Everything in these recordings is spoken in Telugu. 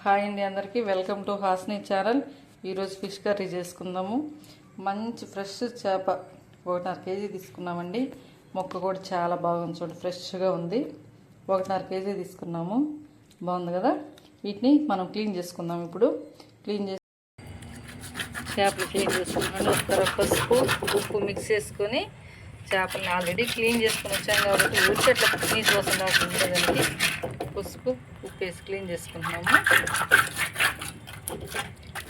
హాయ్ అండి, అందరికీ వెల్కమ్ టు హాస్ని ఛానల్. ఈరోజు ఫిష్ కర్రీ చేసుకుందాము. మంచి ఫ్రెష్ చేప 1.5 కేజీ తీసుకున్నామండి. మొక్క కూడా చాలా బాగుంది, చూడండి ఫ్రెష్గా ఉంది. 1.5 కేజీ తీసుకున్నాము. బాగుంది కదా. వీటిని మనం క్లీన్ చేసుకుందాం. ఇప్పుడు చేపలు క్లీన్ చేసుకున్నాను. పసుపు ఉప్పు మిక్స్ చేసుకొని చేపలను ఆల్రెడీ క్లీన్ చేసుకుని వచ్చాం కాబట్టి ఊరికట్లా నీటి కోసం రాకుండా దానికి పసుపు ఉప్పు వేసి క్లీన్ చేసుకుంటున్నాము.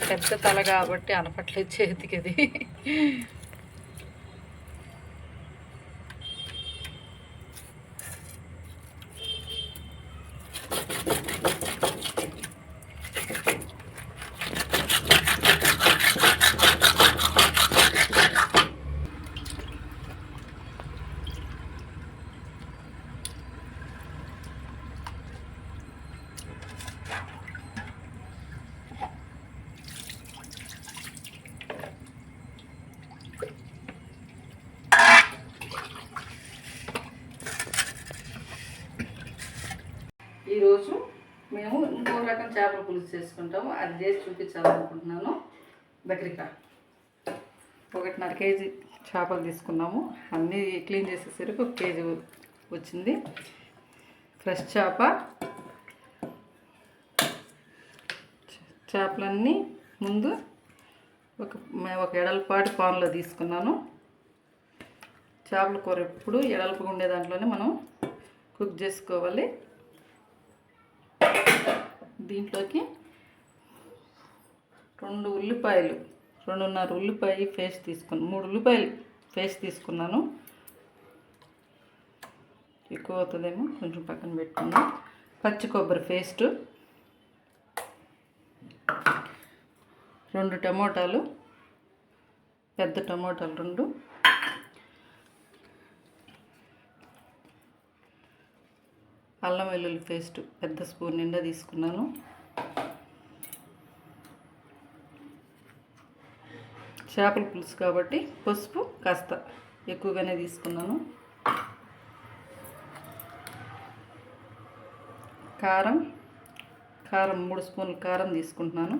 పెద్ద తల కాబట్టి అనపట్లేదు చేతికి అది. ఈరోజు మేము ఇంకో రకం చేపల పులుసు చేసుకుంటాము. అది చేసి చూపించాలనుకుంటున్నాను. దగ్గరికి 1.5 కేజీ చేపలు తీసుకున్నాము. అన్నీ క్లీన్ చేసేసరికి 1 కేజీ వచ్చింది. ఫ్రెష్ చేపలన్నీ ముందు ఒక ఎడలపాటి పాన్లో తీసుకున్నాను. చేపల కూర ఎప్పుడు ఎడల్పుగా ఉండే దాంట్లోనే మనం కుక్ చేసుకోవాలి. దీంట్లోకి 2 ఉల్లిపాయలు, 2.5 ఉల్లిపాయ పేస్ట్ తీసుకున్నాను. 3 ఉల్లిపాయలు పేస్ట్ తీసుకున్నాను. ఎక్కువ అవుతుందేమో, కొంచెం పక్కన పెట్టుకున్నాను. పచ్చి కొబ్బరి పేస్టు, 2 టమోటాలు, పెద్ద టమోటాలు 2, అల్లం వెల్లుల్లి పేస్ట్ పెద్ద స్పూన్ నిండా తీసుకున్నాను. చేపల పులుసు కాబట్టి పసుపు కాస్త ఎక్కువగానే తీసుకున్నాను. కారం 3 స్పూన్లు కారం తీసుకుంటున్నాను.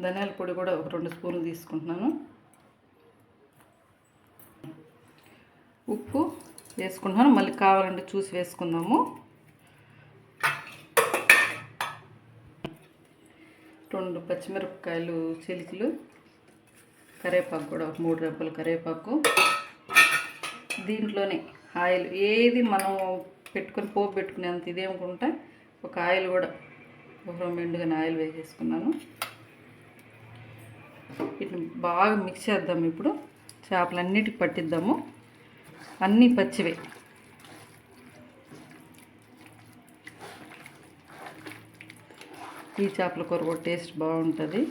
ధనియాల పొడి కూడా ఒక 2 స్పూన్లు తీసుకుంటున్నాను. ఉప్పు వేసుకుంటున్నాను. మళ్ళీ కావాలంటే చూసి వేసుకుందాము. 2 పచ్చిమిరపకాయలు చిలికలు, కరివేపాకు కూడా ఒక 3 రెబ్బలు కరివేపాకు. దీంట్లోనే ఆయిల్ ఏది మనం పోపు పెట్టుకునేంత ఇదేమనుకుంటా ఒక ఆయిల్ కూడా ఒక మెండుగా ఆయిల్ వేసేసుకున్నాను. వీటిని బాగా మిక్స్ చేద్దాము. ఇప్పుడు చేపలన్నిటికి పట్టిద్దాము. అన్నీ పచ్చివే. ఈ చేపల కూర కూడా టేస్ట్ బాగుంటుంది.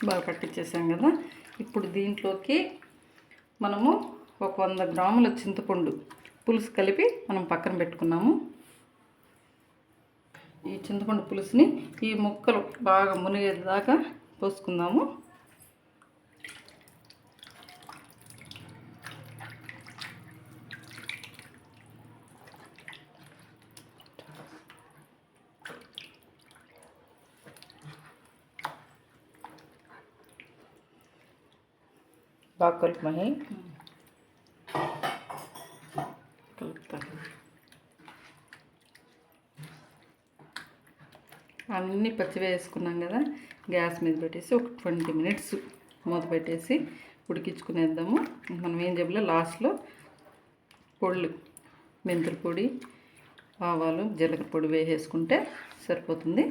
బాగా పట్టించేసాం కదా. ఇప్పుడు దీంట్లోకి మనము ఒక 100 గ్రాముల చింతపండు పులుసు కలిపి మనం పక్కన పెట్టుకున్నాము. ఈ చింతపండు పులుసుని ఈ ముక్కలు బాగా మునిగేదాకా పోసుకుందాము. బాగా కలుపుకొని కలుపుతాను. అన్నీ పచ్చి వేసుకున్నాం కదా. గ్యాస్ మీద పెట్టేసి ఒక 20 మినిట్స్ మూత పెట్టేసి ఉడికించుకునేద్దాము. మనం ఏం చెప్పలే, లాస్ట్లో పొడులు మెంతుల పొడి, ఆవాలు, జీలకర్ర పొడి వేసేసుకుంటే సరిపోతుంది.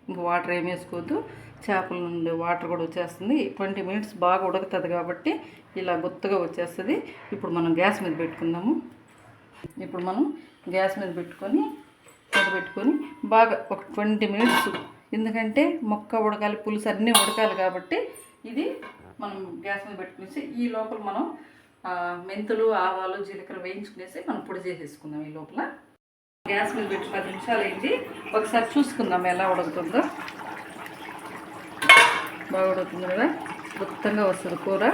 ఇంక వాటర్ ఏమి వేసుకోవద్దు, చేపల నుండి వాటర్ కూడా వచ్చేస్తుంది. 20 మినిట్స్ బాగా ఉడుకుతుంది కాబట్టి ఇలా గుత్తగా వచ్చేస్తుంది. ఇప్పుడు మనం గ్యాస్ మీద పెట్టుకుందాము. ఇప్పుడు మనం గ్యాస్ మీద పెట్టుకొని బాగా ఒక 20 మినిట్స్, ఎందుకంటే మొక్క ఉడకాలి, పులుసు అన్నీ ఉడకాలి కాబట్టి ఇది మనం గ్యాస్ మీద పెట్టుకునేసి ఈ లోపల మనం మెంతులు, ఆవాలు, జీలకర్ర వేయించుకునేసి మనం పొడి చేసేసుకుందాం. ఈ లోపల గ్యాస్ మీద పెట్టి 10 నిమిషాలు అయింది. ఒకసారి చూసుకుందాం ఎలా ఉడుకుతుందో. బాగా ఉడుకుతుంది కదా, గుత్తంగా వస్తుంది కూర.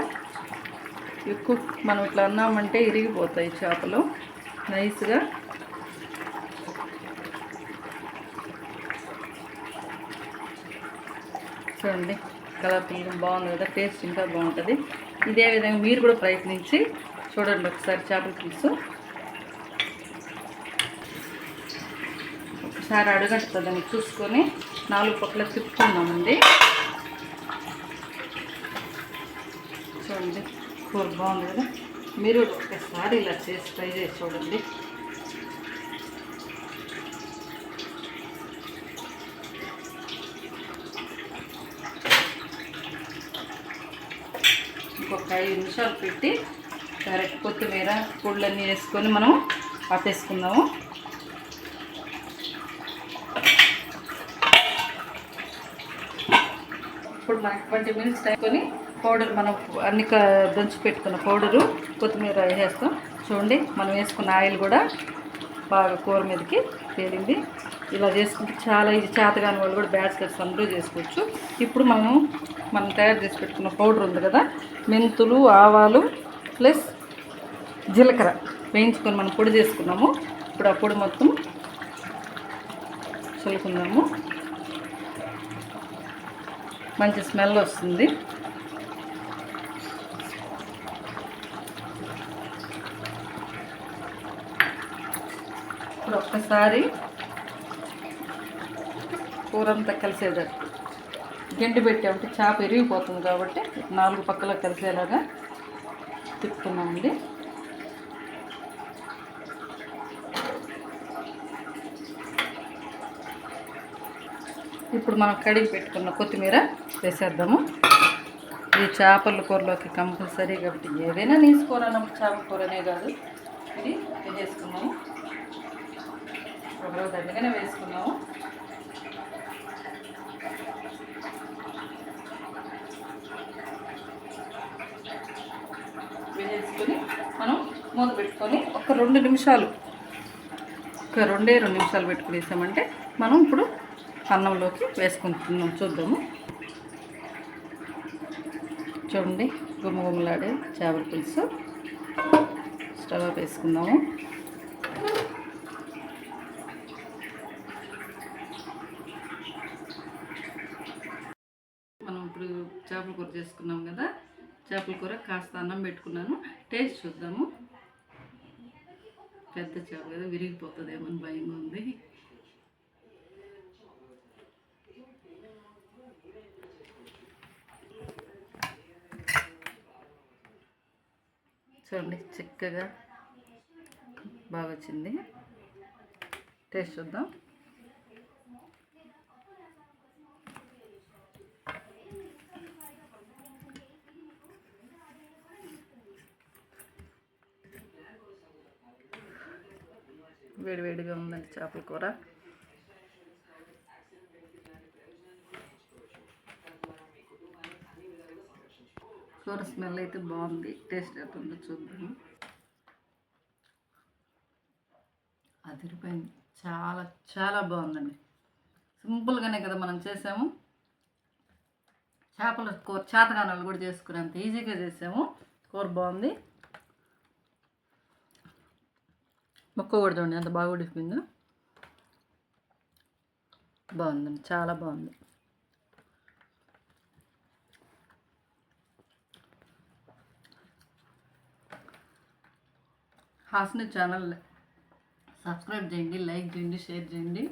ఎక్కువ మనం ఇట్లా అన్నామంటే ఇరిగిపోతాయి చేపలు నైస్గా. చూడండి కలర్ఫుల్గా బాగుంది కదా, టేస్ట్ ఇంకా బాగుంటుంది. ఇదే విధంగా మీరు కూడా ప్రయత్నించి చూడండి ఒకసారి చేపల పులుసు. ఒకసారి అడుగంటుందని చూసుకొని 4 పక్కల తిప్పుకుందామండి. చూడండి కూర బాగుంది కదా, మీరు ఒకసారి ఇలా చేసి ట్రై చేసి చూడండి. ఇంకొక 5 నిమిషాలు పెట్టి డైరెక్ట్ కొత్తిమీర పొడులన్నీ వేసుకొని మనం ఆపేసుకుందాము. ఇప్పుడు మనకి 20 మినిట్స్ టైంకొని పౌడర్ మనం అన్ని దంచి పెట్టుకున్న పౌడరు కొత్తిమీర వేసేస్తాం. చూడండి మనం వేసుకున్న ఆయిల్ కూడా బాగా కూర మీదకి తేలింది. ఇలా చేసుకుంటే చాలా ఇది చేతగాని వాళ్ళు కూడా బ్యాచిలర్స్ అందరూ చేసుకోవచ్చు. ఇప్పుడు మనం తయారు చేసి పెట్టుకున్న పౌడర్ ఉంది కదా, మెంతులు, ఆవాలు ప్లస్ జీలకర్ర వేయించుకొని మనం పొడి చేసుకున్నాము. ఇప్పుడు ఆ పొడి మొత్తం చల్లుకుందాము. మంచి స్మెల్ వస్తుంది. ఇప్పుడు ఒక్కసారి కూర అంతా కలిసేటట్టు గంటి పెట్టామంటే చేప ఇరిగిపోతుంది కాబట్టి 4 పక్కల కలిసేలాగా తిప్పుకున్నామండి. ఇప్పుడు మనం కడిగి పెట్టుకున్న కొత్తిమీర వేసేద్దాము. ఈ చేపల కూరలోకి కంపల్సరీ కాబట్టి ఏదైనా తీసుకోవాలన్నప్పుడు చేపల కూరనే కాదు, ఇది వేసుకున్నాము. ఒకరోజు దండగానే వేసుకున్నాము. వేసుకొని మనం మూత పెట్టుకొని ఒక 2 నిమిషాలు, ఒక 2 నిమిషాలు పెట్టుకునేసామంటే మనం ఇప్పుడు అన్నంలోకి వేసుకుంటున్నాం. చూద్దాము. చూడండి గుమ్మగుమ్మలాడే చేపల పులుసు. స్టవ్ వేసుకుందాము. మనం ఇప్పుడు చేపల కూర చేసుకున్నాం కదా, చేపల కూర కాస్త అన్నం పెట్టుకున్నాను. టేస్ట్ చూద్దాము. పెద్ద చేప కదా, విరిగిపోతుందేమో అని భయంగా ఉంది. చూడండి చిక్కగా బాగా వచ్చింది. టేస్ట్ చూద్దాం. వేడివేడిగా ఉందండి చేపల కూర. కూర స్మెల్ అయితే బాగుంది. టేస్ట్ అవుతుందో చూద్దాము. అదిరిపోయింది. చాలా చాలా బాగుందండి. సింపుల్గానే కదా మనం చేసాము. చేపల కూర చేతగాని వాళ్ళు కూడా చేసుకునేంత ఈజీగా చేసాము. కూర బాగుంది. మొక్క కూడా చూడండి ఎంత బాగా ఉడికిపోయిందో. బాగుందండి, చాలా బాగుంది. హాసిని ఛానల్ సబ్స్క్రైబ్ చేయండి, లైక్ చేయండి, షేర్ చేయండి.